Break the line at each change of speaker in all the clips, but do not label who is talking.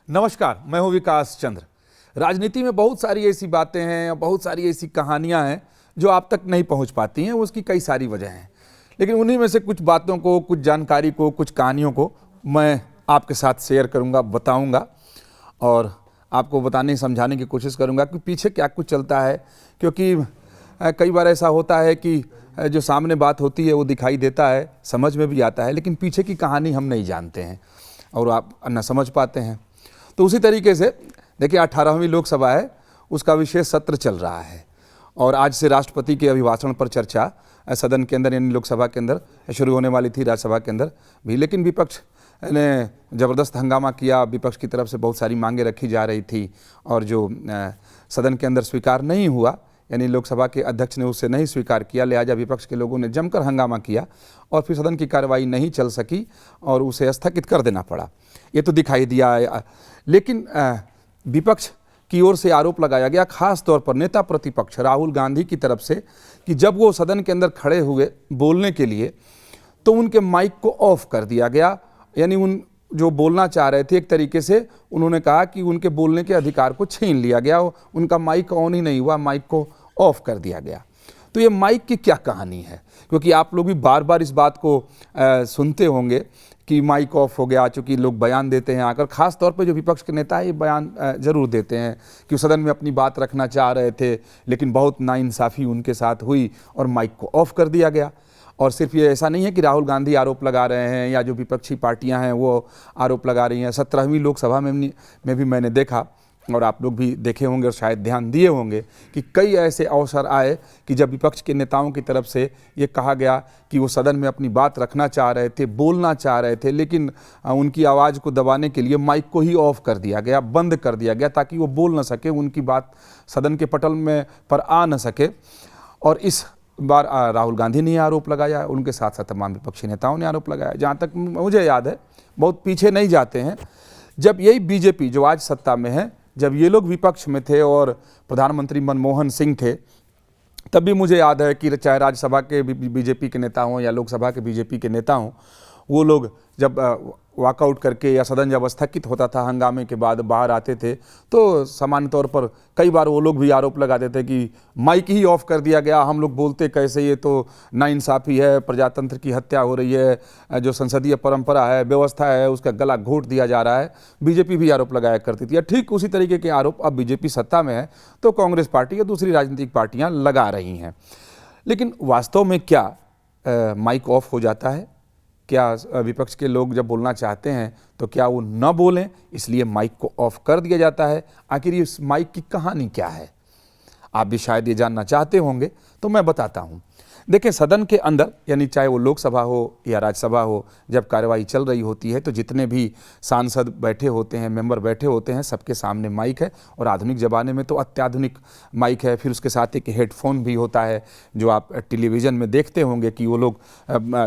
नमस्कार, मैं हूं विकास चंद्र। राजनीति में बहुत सारी ऐसी बातें हैं, बहुत सारी ऐसी कहानियां हैं जो आप तक नहीं पहुंच पाती हैं। उसकी कई सारी वजह हैं, लेकिन उन्हीं में से कुछ बातों को, कुछ जानकारी को, कुछ कहानियों को मैं आपके साथ शेयर करूंगा, बताऊंगा और आपको बताने समझाने की कोशिश करूंगा कि पीछे क्या कुछ चलता है। क्योंकि कई बार ऐसा होता है कि जो सामने बात होती है वो दिखाई देता है, समझ में भी आता है, लेकिन पीछे की कहानी हम नहीं जानते हैं और आप न समझ पाते हैं। तो उसी तरीके से देखिए, 18वीं लोकसभा है, उसका विशेष सत्र चल रहा है और आज से राष्ट्रपति के अभिभाषण पर चर्चा सदन के अंदर यानी लोकसभा के अंदर शुरू होने वाली थी, राज्यसभा के अंदर भी, लेकिन विपक्ष ने ज़बरदस्त हंगामा किया। विपक्ष की तरफ से बहुत सारी मांगें रखी जा रही थी और जो सदन के अंदर स्वीकार नहीं हुआ, यानी लोकसभा के अध्यक्ष ने उसे नहीं स्वीकार किया, लिहाजा विपक्ष के लोगों ने जमकर हंगामा किया और फिर सदन की कार्रवाई नहीं चल सकी और उसे स्थगित कर देना पड़ा। ये तो दिखाई दिया। लेकिन विपक्ष की ओर से आरोप लगाया गया, खास तौर पर नेता प्रतिपक्ष राहुल गांधी की तरफ से, कि जब वो सदन के अंदर खड़े हुए बोलने के लिए तो उनके माइक को ऑफ कर दिया गया। यानी उन जो बोलना चाह रहे थे, एक तरीके से उन्होंने कहा कि उनके बोलने के अधिकार को छीन लिया गया। उनका माइक ऑन ही नहीं हुआ, माइक को ऑफ कर दिया गया। तो ये माइक की क्या कहानी है? क्योंकि आप लोग भी बार बार इस बात को सुनते होंगे कि माइक ऑफ हो गया, चूँकि लोग बयान देते हैं आकर, ख़ास तौर पे जो विपक्ष के नेता है ये बयान ज़रूर देते हैं कि सदन में अपनी बात रखना चाह रहे थे, लेकिन बहुत नाइंसाफ़ी उनके साथ हुई और माइक को ऑफ कर दिया गया। और सिर्फ ये ऐसा नहीं है कि राहुल गांधी आरोप लगा रहे हैं या जो विपक्षी पार्टियां हैं वो आरोप लगा रही हैं। 17वीं लोकसभा में भी मैंने देखा और आप लोग भी देखे होंगे और शायद ध्यान दिए होंगे कि कई ऐसे अवसर आए कि जब विपक्ष के नेताओं की तरफ से ये कहा गया कि वो सदन में अपनी बात रखना चाह रहे थे, बोलना चाह रहे थे, लेकिन उनकी आवाज़ को दबाने के लिए माइक को ही ऑफ कर दिया गया, बंद कर दिया गया, ताकि वो बोल न सके, उनकी बात सदन के पटल में पर आ न सके। और इस बार राहुल गांधी ने आरोप लगाया, उनके साथ साथ तमाम विपक्षी नेताओं ने आरोप लगाया। जहाँ तक मुझे याद है, बहुत पीछे नहीं जाते हैं, जब यही बीजेपी जो आज सत्ता में है, जब ये लोग विपक्ष में थे और प्रधानमंत्री मनमोहन सिंह थे, तब भी मुझे याद है कि चाहे राज्यसभा के बीजेपी के नेता हों या लोकसभा के बीजेपी के नेता हों, वो लोग जब वॉकआउट करके या सदन जब स्थगित होता था हंगामे के बाद बाहर आते थे, तो सामान्य तौर पर कई बार वो लोग भी आरोप लगाते थे कि माइक ही ऑफ कर दिया गया, हम लोग बोलते कैसे, ये तो नाइंसाफ़ी है, प्रजातंत्र की हत्या हो रही है, जो संसदीय परंपरा है, व्यवस्था है, उसका गला घोंट दिया जा रहा है। बीजेपी भी आरोप लगाया करती थी। ठीक उसी तरीके के आरोप अब बीजेपी सत्ता में है तो कांग्रेस पार्टी या दूसरी राजनीतिक पार्टियाँ लगा रही हैं। लेकिन वास्तव में क्या माइक ऑफ हो जाता है? क्या विपक्ष के लोग जब बोलना चाहते हैं तो क्या वो न बोलें इसलिए माइक को ऑफ कर दिया जाता है? आखिर इस माइक की कहानी क्या है? आप भी शायद ये जानना चाहते होंगे, तो मैं बताता हूँ। देखिए, सदन के अंदर यानी चाहे वो लोकसभा हो या राज्यसभा हो, जब कार्यवाही चल रही होती है तो जितने भी सांसद बैठे होते हैं, मेंबर बैठे होते हैं, सबके सामने माइक है और आधुनिक ज़माने में तो अत्याधुनिक माइक है। फिर उसके साथ एक हेडफोन भी होता है, जो आप टेलीविज़न में देखते होंगे कि वो लोग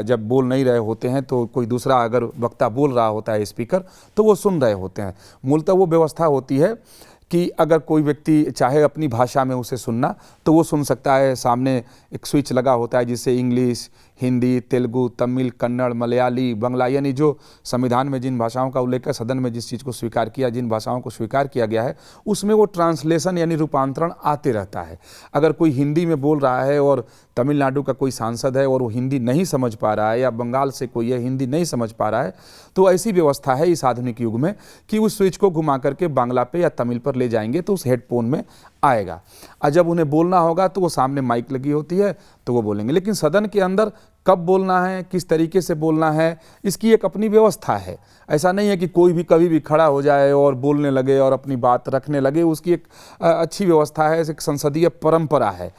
जब बोल नहीं रहे होते हैं तो कोई दूसरा अगर वक्ता बोल रहा होता है स्पीकर, तो वो सुन रहे होते हैं। मूलतः वो व्यवस्था होती है कि अगर कोई व्यक्ति चाहे अपनी भाषा में उसे सुनना तो वो सुन सकता है। सामने एक स्विच लगा होता है जिससे इंग्लिश, हिंदी, तेलुगु, तमिल, कन्नड़, मलयाली, बंगला, यानी जो संविधान में जिन भाषाओं का उल्लेख है, सदन में जिस चीज़ को स्वीकार किया, जिन भाषाओं को स्वीकार किया गया है, उसमें वो ट्रांसलेशन यानी रूपांतरण आते रहता है। अगर कोई हिंदी में बोल रहा है और तमिलनाडु का कोई सांसद है और वो हिंदी नहीं समझ पा रहा है, या बंगाल से कोई है हिंदी नहीं समझ पा रहा है, तो ऐसी व्यवस्था है इस आधुनिक युग में कि उस स्विच को घुमा करके बांग्ला पे या तमिल पर ले जाएंगे तो उस हेडफोन में आएगा। और जब उन्हें बोलना होगा तो वो सामने माइक लगी होती है तो वो बोलेंगे। लेकिन सदन के अंदर कब बोलना है, किस तरीके से बोलना है, इसकी एक अपनी व्यवस्था है। ऐसा नहीं है कि कोई भी कभी भी खड़ा हो जाए और बोलने लगे और अपनी बात रखने लगे। उसकी एक अच्छी व्यवस्था है, एक संसदीय परंपरा है।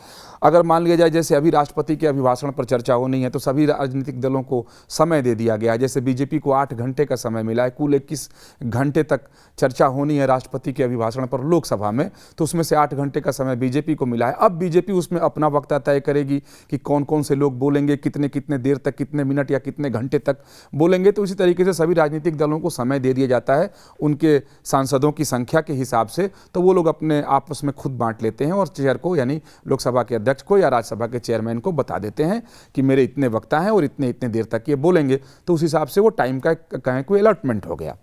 अगर मान लिया जाए जैसे अभी राष्ट्रपति के अभिभाषण पर चर्चा होनी है तो सभी राजनीतिक दलों को समय दे दिया गया है। जैसे बीजेपी को 8 घंटे का समय मिला है, कुल 21 घंटे तक चर्चा होनी है राष्ट्रपति के अभिभाषण पर लोकसभा में, तो उसमें से 8 घंटे का समय बीजेपी को मिला है। अब बीजेपी उसमें अपना वक्ता तय करेगी कि कौन कौन से लोग बोलेंगे, कितने कितने देर तक, कितने मिनट या कितने घंटे तक बोलेंगे। तो इसी तरीके से सभी राजनीतिक दलों को समय दे दिया जाता है उनके सांसदों की संख्या के हिसाब से। तो वो लोग अपने आपस में खुद बांट लेते हैं और चेयर को यानी लोकसभा के अध्यक्ष को या राज्यसभा के चेयरमैन को बता देते हैं कि मेरे इतने वक्ता हैं और इतने इतने देर तक ये बोलेंगे। तो उस हिसाब से वो टाइम का कहें कोई अलॉटमेंट हो गया।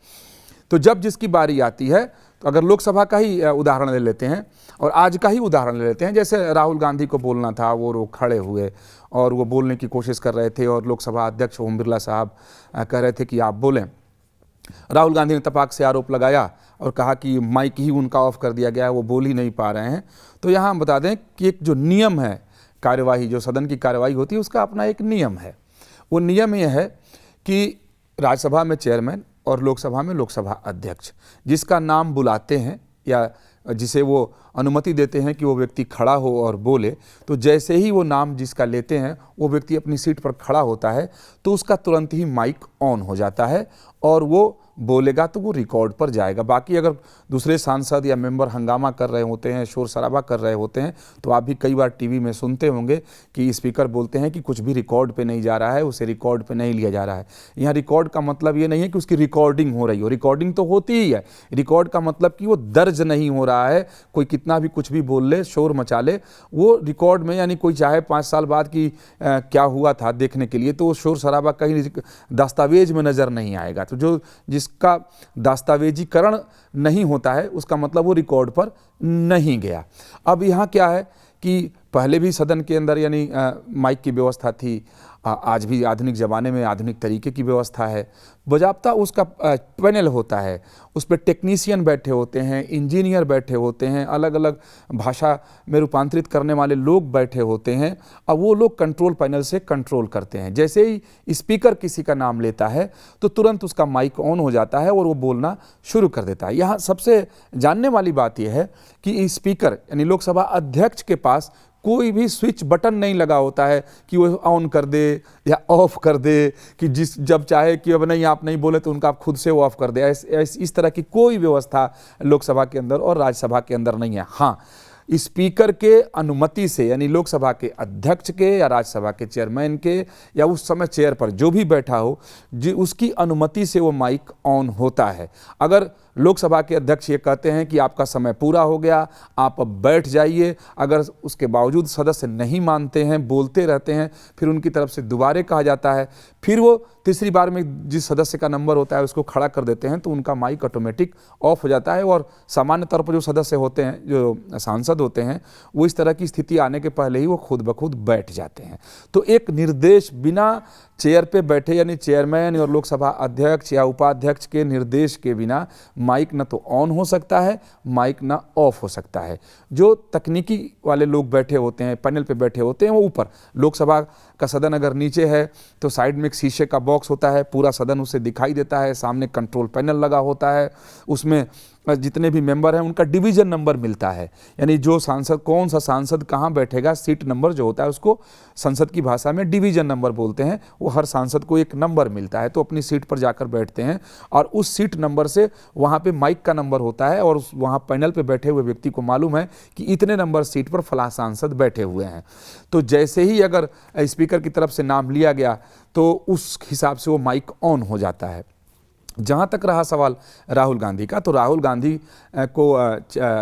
तो जब जिसकी बारी आती है, तो अगर लोकसभा का ही उदाहरण ले लेते हैं और आज का ही उदाहरण ले लेते हैं, जैसे राहुल गांधी को बोलना था, वो खड़े हुए और वो बोलने की कोशिश कर रहे थे और लोकसभा अध्यक्ष ओम बिरला साहब कह रहे थे कि आप बोलें। राहुल गांधी ने तपाक से आरोप लगाया और कहा कि माइक ही उनका ऑफ कर दिया गया है, वो बोल ही नहीं पा रहे हैं। तो यहाँ हम बता दें कि एक जो नियम है कार्यवाही, जो सदन की कार्यवाही होती है, उसका अपना एक नियम है। वो नियम यह है कि राज्यसभा में चेयरमैन और लोकसभा में लोकसभा अध्यक्ष जिसका नाम बुलाते हैं या जिसे वो अनुमति देते हैं कि वो व्यक्ति खड़ा हो और बोले, तो जैसे ही वो नाम जिसका लेते हैं वो व्यक्ति अपनी सीट पर खड़ा होता है तो उसका तुरंत ही माइक ऑन हो जाता है और वो बोलेगा तो वो रिकॉर्ड पर जाएगा। बाकी अगर दूसरे सांसद या मेंबर हंगामा कर रहे होते हैं, शोर शराबा कर रहे होते हैं, तो आप भी कई बार टीवी में सुनते होंगे कि स्पीकर बोलते हैं कि कुछ भी रिकॉर्ड पे नहीं जा रहा है, उसे रिकॉर्ड पे नहीं लिया जा रहा है। यहाँ रिकॉर्ड का मतलब ये नहीं है कि उसकी रिकॉर्डिंग हो रही हो, रिकॉर्डिंग तो होती ही है। रिकॉर्ड का मतलब कि वो दर्ज नहीं हो रहा है, कोई कितना भी कुछ भी बोल ले, शोर मचा ले, वो रिकॉर्ड में, यानी कोई चाहे 5 साल बाद की क्या हुआ था देखने के लिए, तो वो शोर शराबा कहीं दस्तावेज में नज़र नहीं आएगा। तो जो जिसका दस्तावेजीकरण नहीं होता है उसका मतलब वो रिकॉर्ड पर नहीं गया। अब यहाँ क्या है कि पहले भी सदन के अंदर यानी माइक की व्यवस्था थी, आज भी आधुनिक ज़माने में आधुनिक तरीके की व्यवस्था है। बजाबता उसका पैनल होता है, उस पर टेक्नीशियन बैठे होते हैं, इंजीनियर बैठे होते हैं, अलग अलग भाषा में रूपांतरित करने वाले लोग बैठे होते हैं। अब वो लोग कंट्रोल पैनल से कंट्रोल करते हैं। जैसे ही स्पीकर किसी का नाम लेता है तो तुरंत उसका माइक ऑन हो जाता है और वो बोलना शुरू कर देता है। यहाँ सबसे जानने वाली बात यह है कि स्पीकर यानी लोकसभा अध्यक्ष के पास कोई भी स्विच बटन नहीं लगा होता है कि वो ऑन कर दे या ऑफ कर दे, कि जब चाहे कि अब नहीं आप नहीं बोले तो उनका आप खुद से ऑफ कर दे। इस तरह की कोई व्यवस्था लोकसभा के अंदर और राज्यसभा के अंदर नहीं है। हाँ, स्पीकर के अनुमति से यानी लोकसभा के अध्यक्ष के या राज्यसभा के चेयरमैन के या उस समय चेयर पर जो भी बैठा हो उसकी अनुमति से वो माइक ऑन होता है। अगर लोकसभा के अध्यक्ष ये कहते हैं कि आपका समय पूरा हो गया, आप अब बैठ जाइए, अगर उसके बावजूद सदस्य नहीं मानते हैं, बोलते रहते हैं, फिर उनकी तरफ से दोबारा कहा जाता है, फिर वो तीसरी बार में जिस सदस्य का नंबर होता है उसको खड़ा कर देते हैं तो उनका माइक ऑटोमेटिक ऑफ हो जाता है। और सामान्य तौर पर जो सदस्य होते हैं, जो सांसद होते हैं, वो इस तरह की स्थिति आने के पहले ही वो खुद ब खुद बैठ जाते हैं। तो एक निर्देश बिना चेयर पे बैठे यानी चेयरमैन और लोकसभा अध्यक्ष या उपाध्यक्ष के निर्देश के बिना माइक न तो ऑन हो सकता है, माइक ना ऑफ हो सकता है। जो तकनीकी वाले लोग बैठे होते हैं, पैनल पे बैठे होते हैं, वो ऊपर, लोकसभा का सदन अगर नीचे है तो साइड में एक शीशे का बॉक्स होता है, पूरा सदन उसे दिखाई देता है, सामने कंट्रोल पैनल लगा होता है, उसमें जितने भी मेंबर हैं उनका डिवीजन नंबर मिलता है, यानी जो सांसद, कौन सा सांसद कहाँ बैठेगा, सीट नंबर जो होता है उसको संसद की भाषा में डिवीजन नंबर बोलते हैं। वो हर सांसद को एक नंबर मिलता है, तो अपनी सीट पर जाकर बैठते हैं और उस सीट नंबर से वहाँ पे माइक का नंबर होता है और वहाँ पैनल पे बैठे हुए व्यक्ति को मालूम है कि इतने नंबर सीट पर फलां सांसद बैठे हुए हैं। तो जैसे ही अगर स्पीकर की तरफ से नाम लिया गया तो उस हिसाब से वो माइक ऑन हो जाता है। जहाँ तक रहा सवाल राहुल गांधी का, तो राहुल गांधी को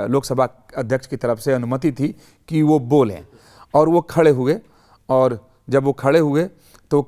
लोकसभा अध्यक्ष की तरफ से अनुमति थी कि वो बोलें और वो खड़े हुए, और जब वो खड़े हुए तो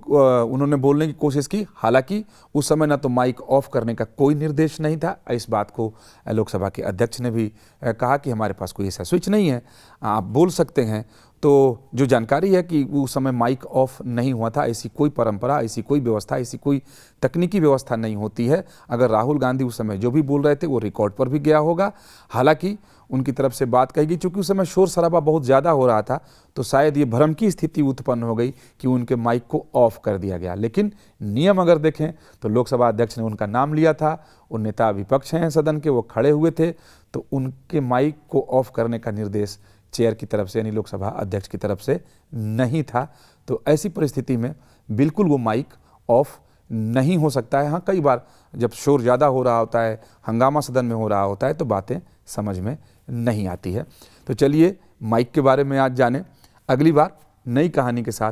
उन्होंने बोलने की कोशिश की। हालांकि उस समय ना तो माइक ऑफ करने का कोई निर्देश नहीं था, इस बात को लोकसभा के अध्यक्ष ने भी कहा कि हमारे पास कोई ऐसा स्विच नहीं है, आप बोल सकते हैं। तो जो जानकारी है कि उस समय माइक ऑफ नहीं हुआ था, ऐसी कोई परंपरा, ऐसी कोई व्यवस्था, ऐसी कोई तकनीकी व्यवस्था नहीं होती है। अगर राहुल गांधी उस समय जो भी बोल रहे थे वो रिकॉर्ड पर भी गया होगा। हालांकि उनकी तरफ से बात कही गई, चूँकि उस समय शोर शराबा बहुत ज़्यादा हो रहा था तो शायद ये भ्रम की स्थिति उत्पन्न हो गई कि उनके माइक को ऑफ कर दिया गया। लेकिन नियम अगर देखें तो लोकसभा अध्यक्ष ने उनका नाम लिया था, वो नेता विपक्ष हैं सदन के, वो खड़े हुए थे, तो उनके माइक को ऑफ करने का निर्देश चेयर की तरफ से यानी लोकसभा अध्यक्ष की तरफ से नहीं था। तो ऐसी परिस्थिति में बिल्कुल वो माइक ऑफ नहीं हो सकता है। हाँ, कई बार जब शोर ज़्यादा हो रहा होता है, हंगामा सदन में हो रहा होता है, तो बातें समझ में नहीं आती है। तो चलिए माइक के बारे में आज जाने, अगली बार नई कहानी के साथ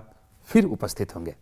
फिर उपस्थित होंगे।